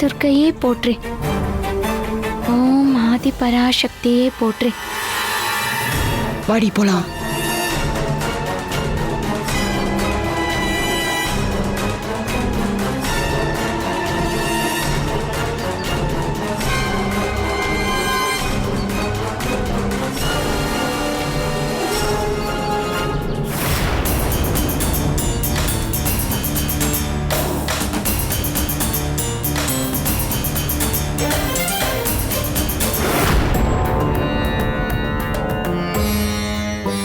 துர்க்கையே போற்றி. ஓம் ஆதி பராசக்தியே போற்றி. வாடி போலாம்.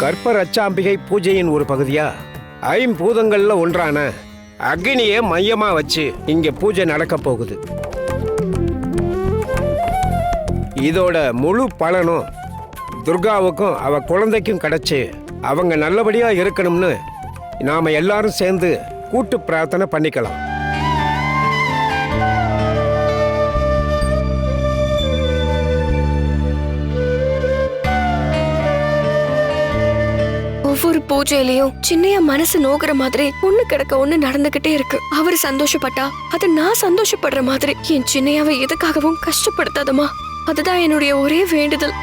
கற்பரச்சாம்பிகை பூஜையின் ஒரு பகுதியா ஐம்பூதங்கள்ல ஒன்றான அக்னியை மையமா வச்சு இங்க பூஜை நடக்க போகுது. இதோட முழு பலனும் துர்காவுக்கும் அவ குழந்தைக்கும் கிடைச்சு அவங்க நல்லபடியா இருக்கணும்னு நாம எல்லாரும் சேர்ந்து கூட்டு பிரார்த்தனை பண்ணிக்கலாம். ஒவ்வொரு பூஜையிலயும் சின்னையா மனசு நோக்குற மாதிரி ஒண்ணு கிடக்க ஒண்ணு நடந்துகிட்டே இருக்கு. அவரு சந்தோஷப்பட்டா அது நான் சந்தோஷப்படுற மாதிரி. என் சின்னையாவை எதுக்காகவும் கஷ்டப்படுத்தாதமா, அதுதான் என்னுடைய ஒரே வேண்டுதல்.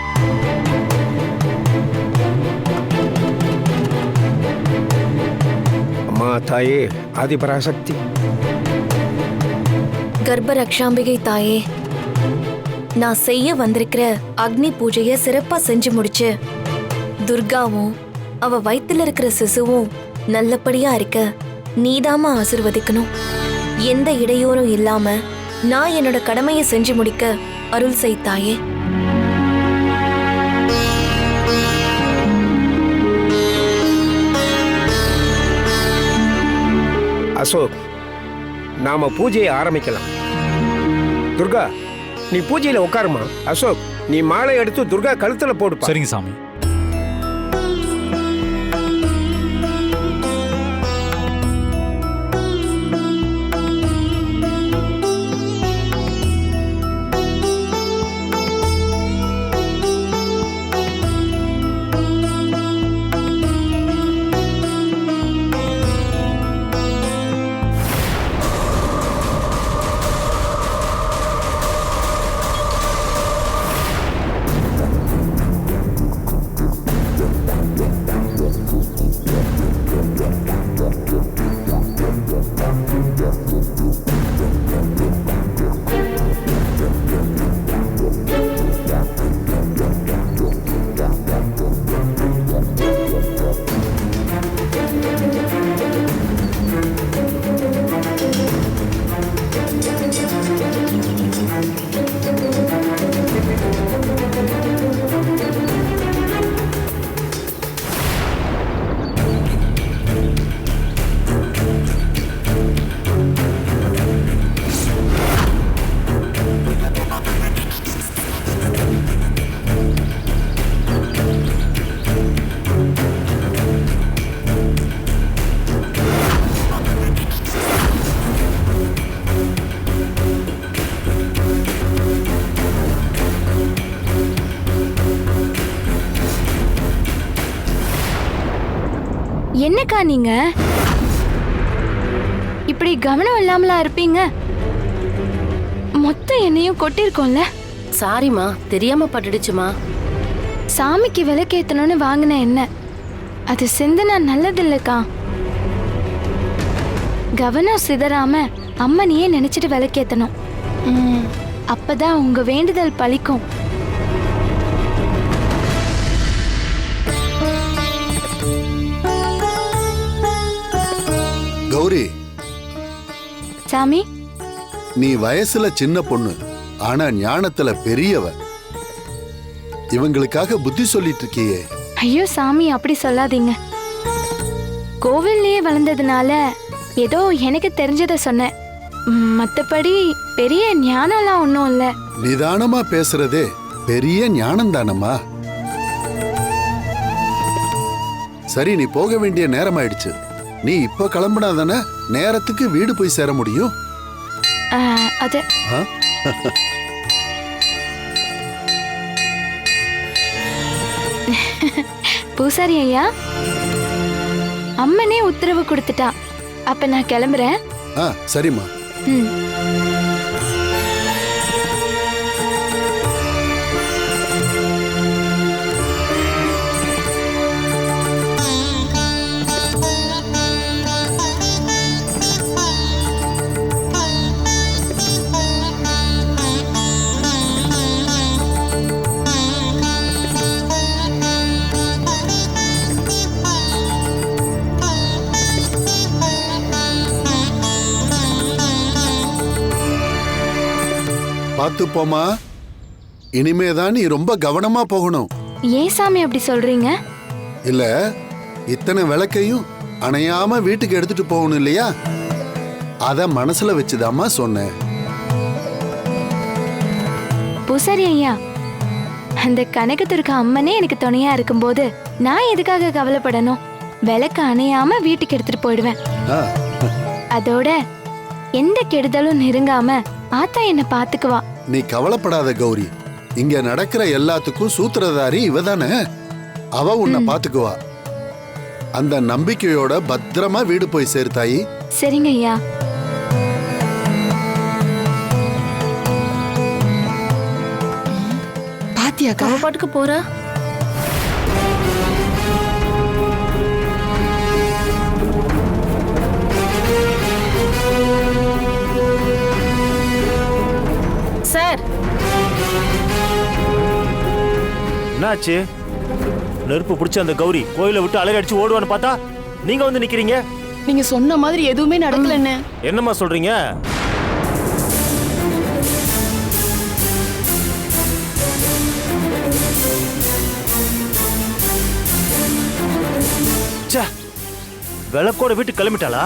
அம்மா தாயே ஆதிபராசக்தி, கர்ப்ப ரக்ஷாம்பிகை தாயே, நான் செய்ய வந்திருக்கிற அக்னி பூஜைய சிறப்பா செஞ்சு முடிச்சு துர்காவும் அவ வயித்துல இருக்கிற சிசுவும் நல்லபடியா இருக்க நீதாமா ஆசிர்வதிக்கணும். எந்த இடையூறும் இல்லாம நான் என்னோட கடமையை செஞ்சு முடிக்க அருள் செய்தாயே. அசோக், நாம பூஜையை ஆரம்பிக்கலாம். துர்கா, நீ பூஜையில உட்காருமா. அசோக், நீ மாலை எடுத்து துர்கா கழுத்துல போடு. சரிங்க சாமி. என்னக்கா நீங்க இப்படி கவனம் இல்லாமலா இருப்பீங்க? மொத்த எண்ணெயும் கொட்டிருக்கோம்ல. சாரிமா, தெரியாம பட்டுடுச்சுமா. சாமிக்கு விளக்கேத்தணும்னு வாங்கின எண்ணெய் அது சிந்தனா நல்லது இல்லக்கா. கவனம் சிதறாம அம்மனையே நினைச்சிட்டு விளக்கேத்தணும். அப்பதான் உங்க வேண்டுதல் பலிக்கும். கௌரி, சாமி, நீ வயசுல சின்ன பொண்ணு, ஆனா ஞானத்துல பெரியவ. இவங்களுக்காக புத்தி சொல்லிட்டு இருக்கியே. ஐயோ சாமி, அப்படி சொல்லாதீங்க. கோவில்லயே வளர்ந்ததுனால ஏதோ எனக்கு தெரிஞ்சதை சொன்னேன். மத்தபடி பெரிய ஞானம்லாம் ஒன்றும் இல்ல. நிதானமா பேசுறதே பெரிய ஞானம் தானம்மா. சரி, நீ போக வேண்டிய நேரம் ஆயிடுச்சு. நீ இப்ப கிளம்பினாதானே நேரத்துக்கு வீடு போய் சேர முடியும். அது பூசாரி ஐயா, அம்மனே உத்தரவு கொடுத்துட்டா. அப்ப நான் கிளம்புறேன். சரிம்மா. பார்த்து போமா. இனிமேதான் நீ ரொம்ப கவனமா போகணும். ஏன் சாமி அப்படி சொல்றீங்க? இல்ல, இத்தனை விளக்கையும் அணையாம வீட்டுக்கு எடுத்துட்டு போகணும் இல்லையா? அத மனசுல வச்சுதாம்மா சொன்னேன். பூசாரி ஐயா, அந்த கனகதுர்கா அம்மனே எனக்கு துணையா இருக்கும்போது நான் எதுக்காக கவலைப்படணும்? விளக்கு அணையாம வீட்டுக்கு எடுத்துட்டு போயிடுவேன். ஆ, அதோட எந்த கெடுதலும் நெருங்காம ஆத்தா என்ன பாத்துக்குவா. நீ கவலைப்படாத கௌரி. இங்க நடக்கிற எல்லாத்துக்கும் சூத்திரதாரி இவதானே. அவ உன்னை பாத்துக்குவா. அந்த நம்பிக்கையோட பத்திரமா வீடு போய் சேர்த்தாயி. சரிங்க ஐயா. பாத்தியாக்கா? அவ பாட்டுக்கு போறா. சார், என்னாச்சு? நெருப்பு பிடிச்ச அந்த கௌரி கோயிலை விட்டு அலறி அடிச்சு ஓடுவான்னு பார்த்தா நீங்க வந்து நிக்கிறீங்க. நீங்க சொன்ன மாதிரி எதுவுமே நடக்கலன்னு. என்னம்மா சொல்றீங்க? ச்சே, விளக்கோட வீட்டுக்கு கிளம்பிட்டாளா?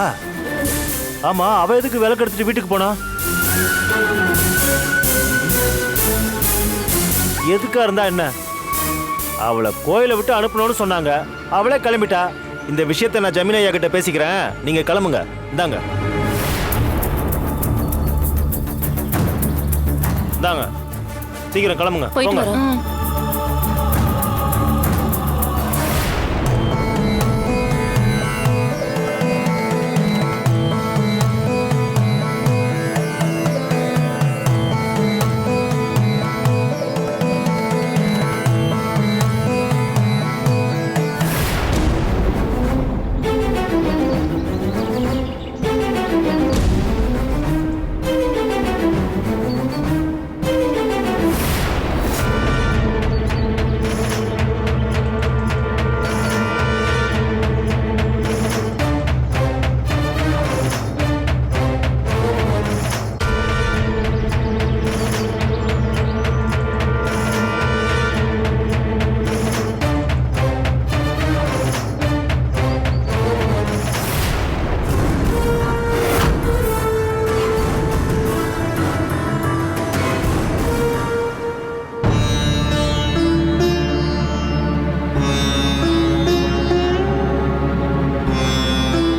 ஆமா, அவ எதுக்கு விளக்கு எடுத்துட்டு வீட்டுக்கு போனா? எதுக்கா இருந்தா என்ன? அவளை கோயிலை விட்டு அனுப்பணும்னு சொன்னாங்க, அவளே கிளம்பிட்டா. இந்த விஷயத்தை நான் ஜமீன் ஐயா கிட்ட பேசிக்கிறேன், நீங்க கிளம்புங்க. இந்தாங்க இந்தாங்க, சீக்கிரம் கிளம்புங்க. போயிட்டு போங்க. வரோம்.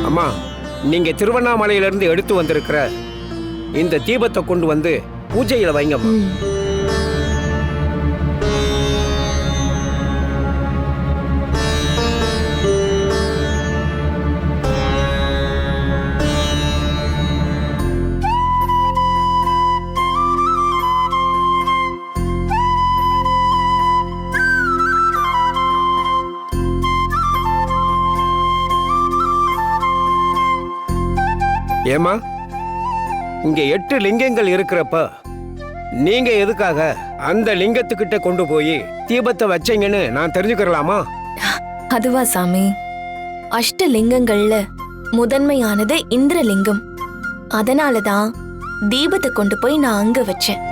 அம்மா, நீங்க திருவண்ணாமலையிலிருந்து எடுத்து வந்திருக்கிற இந்த தீபத்தை கொண்டு வந்து பூஜையில வைங்கம்மா. ஏமா, இங்க 8 லிங்கங்கள் இருக்கிறப்ப நீங்க எதுக்காக அந்த லிங்கத்துக்கிட்ட கொண்டு போய் தீபத்தை வச்சீங்கன்னு நான் தெரிஞ்சுக்கலாமா? அதுவா சாமி, அஷ்டலிங்கங்கள்ல முதன்மையானது இந்திரலிங்கம். அதனாலதான் தீபத்தை கொண்டு போய் நான் அங்க வச்சேன்.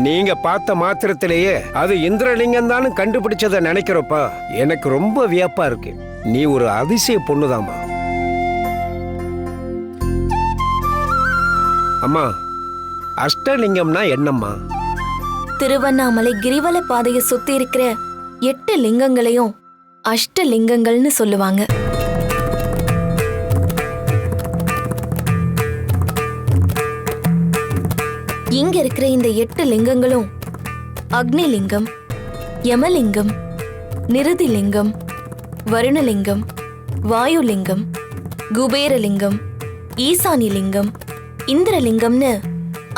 நீங்க பார்த்த மாத்திரத்திலேயே அது இந்திரலிங்கம் தான் கண்டுபிடிச்சத நினைக்கிறப்ப எனக்கு ரொம்ப வியப்பா இருக்கு. நீ ஒரு அதிசய பொண்ணுதாம்மா. அம்மா, அஷ்டலிங்கம்னா என்னம்மா? திருவண்ணாமலை கிரிவல பாதையை சுத்தி இருக்கிற 8 லிங்கங்களையும் அஷ்டலிங்கங்கள்னு சொல்லுவாங்க. இங்க இருக்கிற இந்த 8 லிங்கங்களும் அக்னிலிங்கம், யமலிங்கம், நிருதிலிங்கம், வருணலிங்கம், வாயுலிங்கம், குபேரலிங்கம், ஈசானிலிங்கம், இந்திரலிங்கம்னு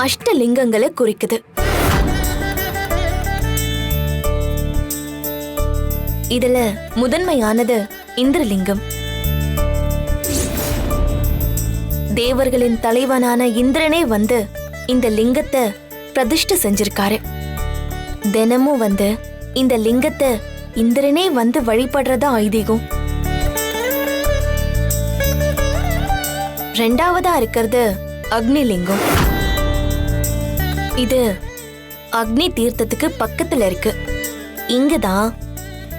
அஷ்டலிங்கங்களை குறிக்குது. இதுல முதன்மையானது இந்திரலிங்கம். தேவர்களின் தலைவனான இந்திரனே வந்து இந்த லிங்கத்தை பிரதிஷ்டை செஞ்சிருக்காரு. தினமும் வந்து இந்த லிங்கத்தை இந்திரனே வந்து வழிபடுறதா ஐதீகம். ரெண்டாவதா இருக்கிறது அக்னிலிங்கம். இது அக்னி தீர்த்தத்துக்கு பக்கத்துல இருக்கு. இங்கதான்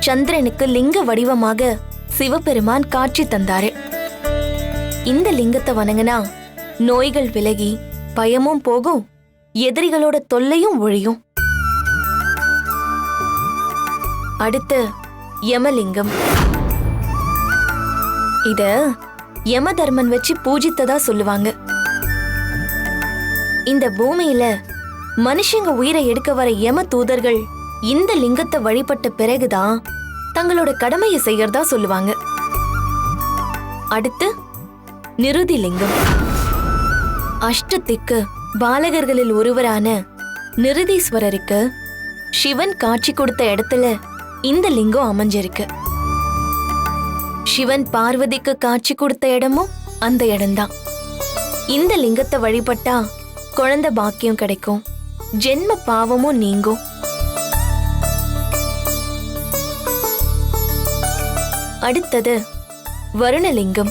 சந்திரனுக்கு லிங்க வடிவமாக சிவபெருமான் காட்சி தந்தாரு. இந்த லிங்கத்தை வணங்கினா நோய்கள் விலகி பயமும் போகும், எதிரிகளோட தொல்லையும் ஒழியும். அடுத்து யமலிங்கம். இத யம தர்மன் வச்சு பூஜித்ததா சொல்லுவாங்க. இந்த பூமியில மனுஷங்க உயிரை எடுக்க வர யம தூதர்கள் இந்த லிங்கத்தை வழிபட்ட பிறகுதான் தங்களோட கடமையை செய்யறதா சொல்லுவாங்க. அடுத்து நிருதி லிங்கம். அஷ்டத்திக்கு பாலகர்களில் ஒருவரான நிருதீஸ்வரருக்கு சிவன் காட்சி கொடுத்த இடத்துல இந்த லிங்கம் அமைஞ்சிருக்கு. சிவன் பார்வதிக்கு காட்சி கொடுத்த இடமும் அந்த இடம்தான். இந்த லிங்கத்தை வழிபட்டா குழந்தை பாக்கியம் கிடைக்கும், ஜென்ம பாவமும் நீங்கும். அடுத்தது வருணலிங்கம்.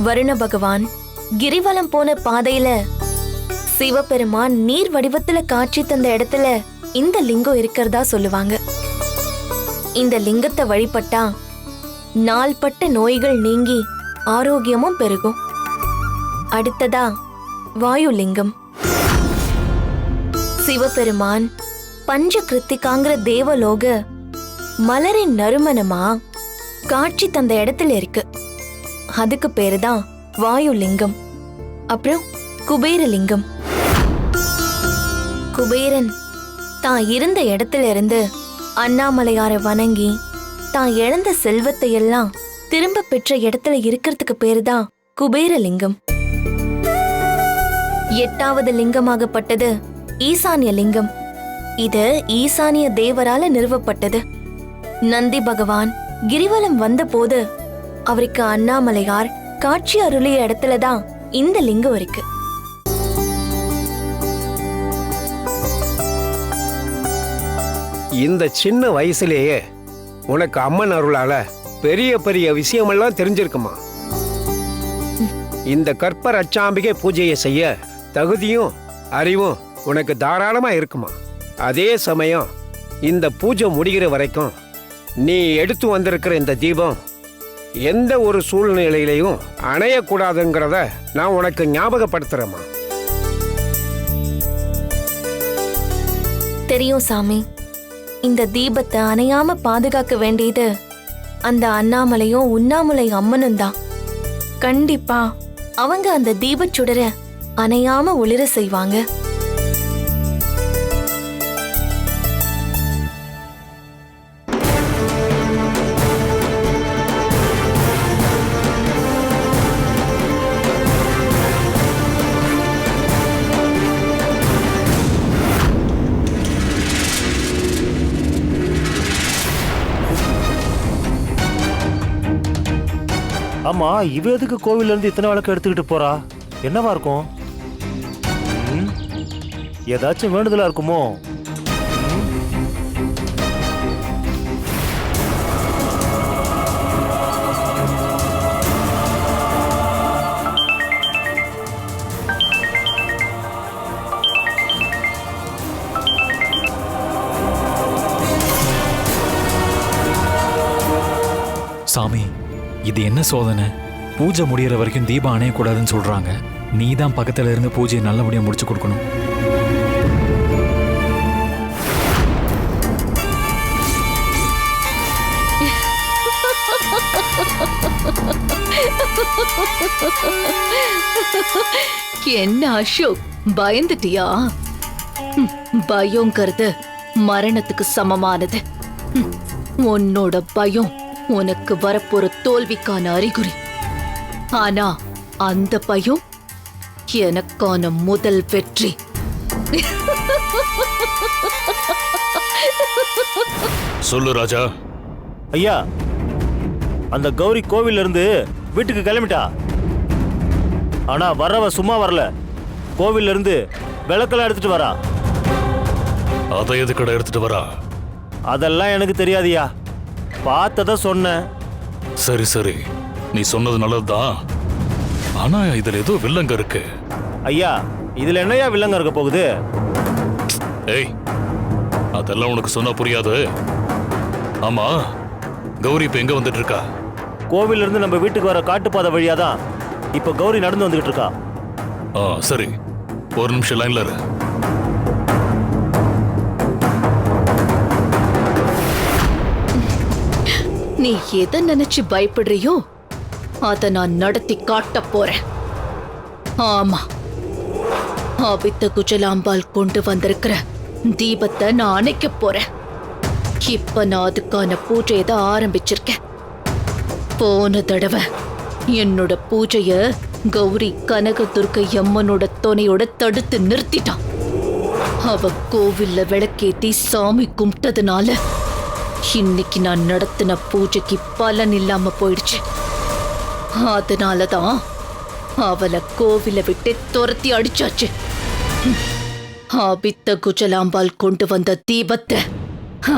வருண பகவான் கிரிவலம் போன பாதையில சிவபெருமான் நீர் வடிவத்துல காட்சி தந்த இடத்துல இந்த லிங்கம் இருக்கிறதா சொல்லுவாங்க. இந்த லிங்கத்தை வழிபட்டா நாள்பட்ட நோய்கள் நீங்கி ஆரோக்கியமும் பெருகும். அடுத்ததா வாயுலிங்கம். சிவபெருமான் பஞ்ச கிருத்திகாங்கிற தேவலோக மலரின் நறுமணமா காட்சி தந்த இடத்துல இருக்கு. அதுக்கு பேருதான் வாயுலிங்கம். அப்புறம் குபேரலிங்கம். குபேரன் தான் இருந்த இடத்துல இருந்து அண்ணாமலையார வணங்கி தான் இழந்த செல்வத்தை எல்லாம் திரும்ப பெற்ற இடத்துல இருக்கிறதுக்கு பேருதான் குபேரலிங்கம். 8வது லிங்கமாகப்பட்டது ஈசான்ய லிங்கம். இது ஈசானிய தேவரால நிறுவப்பட்டது. நந்தி பகவான் கிரிவலம் வந்த போது அவருக்கு அண்ணாமலையார் காட்சி அருளிய இடத்துலதான் இந்த லிங்கம் இருக்கு. இந்த சின்ன வயசுலேயே உனக்கு அம்மன் அருளால பெரிய பெரிய விஷயமெல்லாம் தெரிஞ்சிருக்குமா. இந்த கற்ப ரட்சாம்பிகை பூஜையை செய்ய தகுதியும் அறிவும் உனக்கு தாராளமா இருக்குமா. அதே சமயம் இந்த பூஜை முடிகிற வரைக்கும் நீ எடுத்து வந்திருக்கிற இந்த தீபம் எந்த ஒரு சூழ்நிலையிலையும் அணையக்கூடாதுங்கிறத நான் உனக்கு ஞாபகப்படுத்துறேம்மா. தெரியும் சாமி, இந்த தீபத்தை அணையாம பாதுகாக்க வேண்டியது அந்த அண்ணாமலையும் உண்ணாமுலை அம்மனும் தான். கண்டிப்பா அவங்க அந்த தீபச்சுடர அணையாம ஒளிர செய்வாங்க. ஆமா, இவ எதுக்கு கோவில்ல இருந்து இத்தனை விளக்கு எடுத்துக்கிட்டு போறா? என்னவா இருக்கும்? ஏதாச்சும் வேண்டுதலா இருக்குமோ? சாமி, இது என்ன சோதனை? பூஜை முடியற வரைக்கும் தீபம் அணையக்கூடாதுன்னு சொல்றாங்க. நீ தான் பக்கத்துல இருந்து பூஜையை நல்லபடியா முடிச்சு கொடுக்கணும். என்ன அசோக், பயந்துட்டியா? பயங்கிறது மரணத்துக்கு சமமானது. உன்னோட பயம் உனக்கு வரப்போற தோல்விக்கான அறிகுறி. ஆனா அந்த பயம் எனக்கான முதல் வெற்றி. சொல்லு ராஜா. ஐயா, அந்த கௌரி கோவில்ல இருந்து வீட்டுக்கு கிளம்பிட்டா. ஆனா வரவ சும்மா வரல, கோவில்ல இருந்து விளக்கெல்லாம் எடுத்துட்டு வரா. அதை எதுக்கடா எடுத்துட்டு வரா? அதெல்லாம் எனக்கு தெரியாதியா, பார்த்தத சொன்னேன். சரி சரி, நீ சொன்னது நல்லதுதான். ஆனா இதுல ஏதோ வில்லங்க இருக்கு. ஐயா, இதுல என்னையா வில்லங்க இருக்க போகுது? ஏய், அதெல்லாம் உனக்கு சொன்னா புரியாது. ஆமா, கௌரி இப்ப எங்க வந்துட்டு இருக்கா? கோவில்ல இருந்து நம்ம வீட்டுக்கு வர காட்டுப்பாதை வழியாதான் இப்ப கௌரி நடந்து வந்துகிட்டு இருக்கா. சரி, ஒரு நிமிஷம் லைன்ல இரு. நீ எதை நினைச்சு பயப்படுறியோ அத நான் நடத்தி காட்ட போறேன். ஆமா, ஆபித்த குஜலாம்பாள் கொண்டு வந்திருக்கிற தீபத்தை நான் அணைக்க போறேன். இப்ப நான் அதுக்கான பூஜையை தான் ஆரம்பிச்சிருக்கேன். போன தடவை என்னோட பூஜைய கௌரி கனகதுர்க்கை அம்மனோட துணையோட தடுத்து நிறுத்திட்டான். அவ கோவில்ல விளக்கேத்தி சாமி கும்பிட்டதுனால இன்னைக்கு நான் நடத்தின பூஜைக்கு பலன் இல்லாம போயிடுச்சு. அதனாலதான் அவளை கோவில விட்டு துரத்தி அடிச்சாச்சு. ஆபித்த குஜலாம்பாள் கொண்டு வந்த தீபத்தை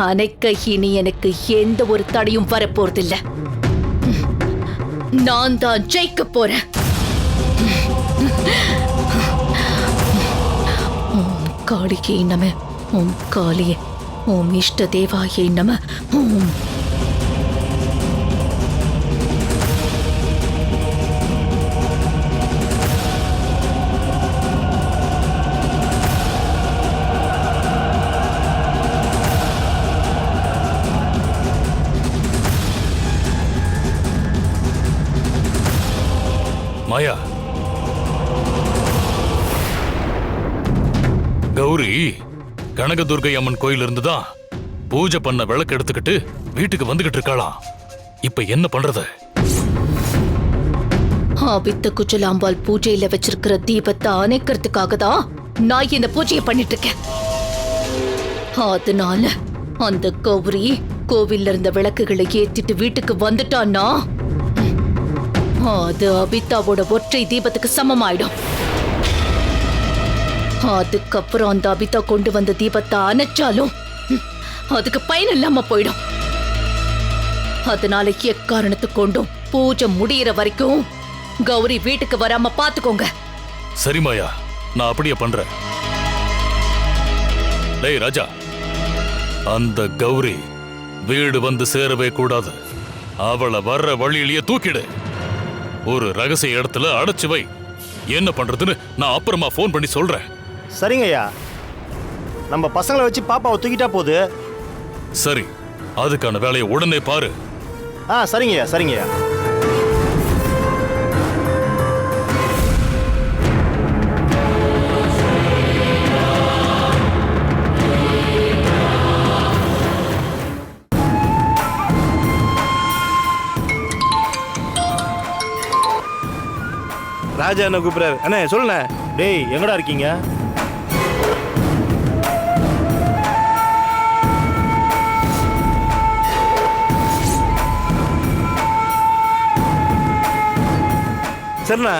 அணைக்க இனி எனக்கு எந்த ஒரு தடையும் வரப்போறதில்ல. நான் தான் ஜெயிக்க போறேன். ஓம் காளிகை நம, ஓம் காளியே, ஓம் இஷ்ட தேவாயை நம, ஓம். மாயா, கௌரி கனகதுர்க்கை அம்மன் கோயில் இருந்துதான் பூஜை பண்ண விளக்கு எடுத்துக்கிட்டு வீட்டுக்கு வந்துகிட்டு இருக்காளாம். இப்ப என்ன பண்றது? ஆபித்த குஜலாம்பாள் பூஜையில வச்சிருக்கிற தீபத்தை அணைக்கிறதுக்காக தான் நான் இந்த பூஜையை பண்ணிட்டு இருக்கேன். அதனால அந்த கௌரி கோவில்ல இருந்த விளக்குகளை ஏத்திட்டு வீட்டுக்கு வந்துட்டான்னா அது அபிதாவோட ஒற்றை தீபத்துக்கு சமமாயிடும். அதுக்கப்புறம் அந்த அபிதா கொண்டு வந்த தீபத்தை அணைச்சாலும் அதுக்கு பயன் இல்லாம போயிடும். அதனால எக்காரணத்து கொண்டும் பூஜை முடியற வரைக்கும் கௌரி வீட்டுக்கு வராம பாத்துக்கோங்க. சரி மாயா, நான் அப்படியே பண்றேன். டேய் ராஜா, அந்த கௌரி வீடு வந்து சேரவே கூடாது. அவளை வர்ற வழியிலேயே தூக்கிடு. ஒரு ரகசிய இடத்துல அடைச்சு வை. என்ன பண்றதுன்னு நான் அப்புறமா போன் பண்ணி சொல்றேன். சரிங்க ஐயா, நம்ம பசங்களை வச்சு பாப்பாவை தூக்கிட்டா போகுது. சரி, அதுக்கான வேலையை உடனே பாரு. சரிங்கய்யா, சரிங்கய்யா. ராஜா என்ன கூப்பிடுறாரு. அண்ணே சொல்லுண்ணே. டேய், எங்கடா இருக்கீங்க? சரிண்ணா,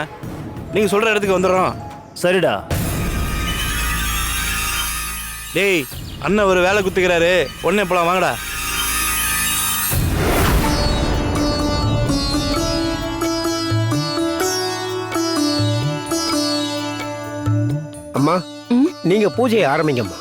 நீங்க சொல்ற இடத்துக்கு வந்துடுறோம். சரிடா. டேய், அண்ணன் ஒரு வேலை குத்துக்கிறாரு, உடனே போலாம், வாங்கடா. அம்மா, நீங்க பூஜையை ஆரம்பிங்கம்மா.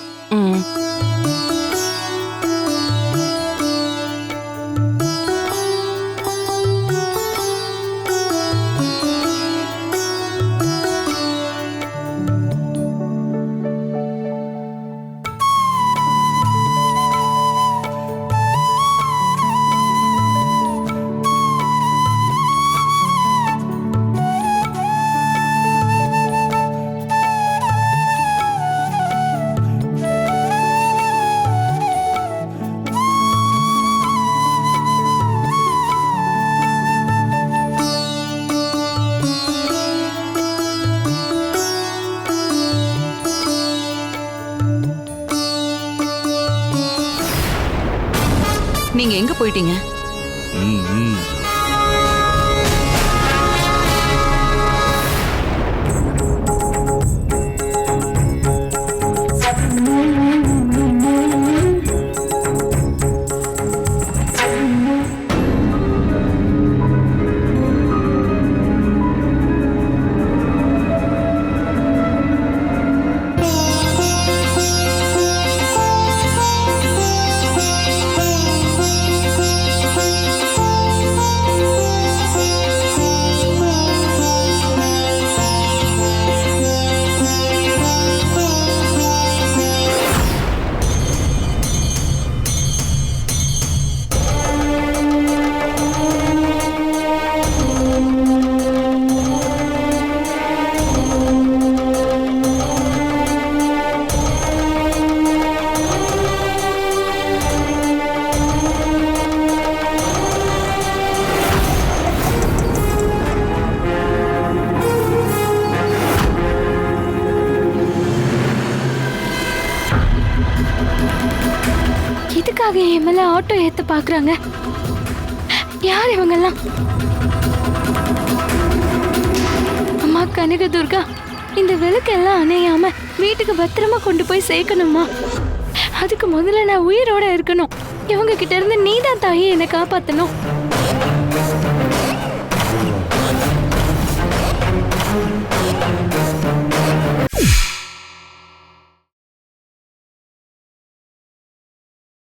நீங்க எங்க போயிட்டீங்க? எதுக்காக என் மேல ஆட்டோ ஏத்த பாக்குறாங்க? யார் இவங்கெல்லாம்? அம்மா கனக துர்கா, இந்த விளக்கெல்லாம் அணையாம வீட்டுக்கு பத்திரமா கொண்டு போய் சேர்க்கணுமா? அதுக்கு முதல்ல நான் உயிரோட இருக்கணும். இவங்க கிட்ட இருந்து நீதான் தாயே என்னை காப்பாத்தணும்.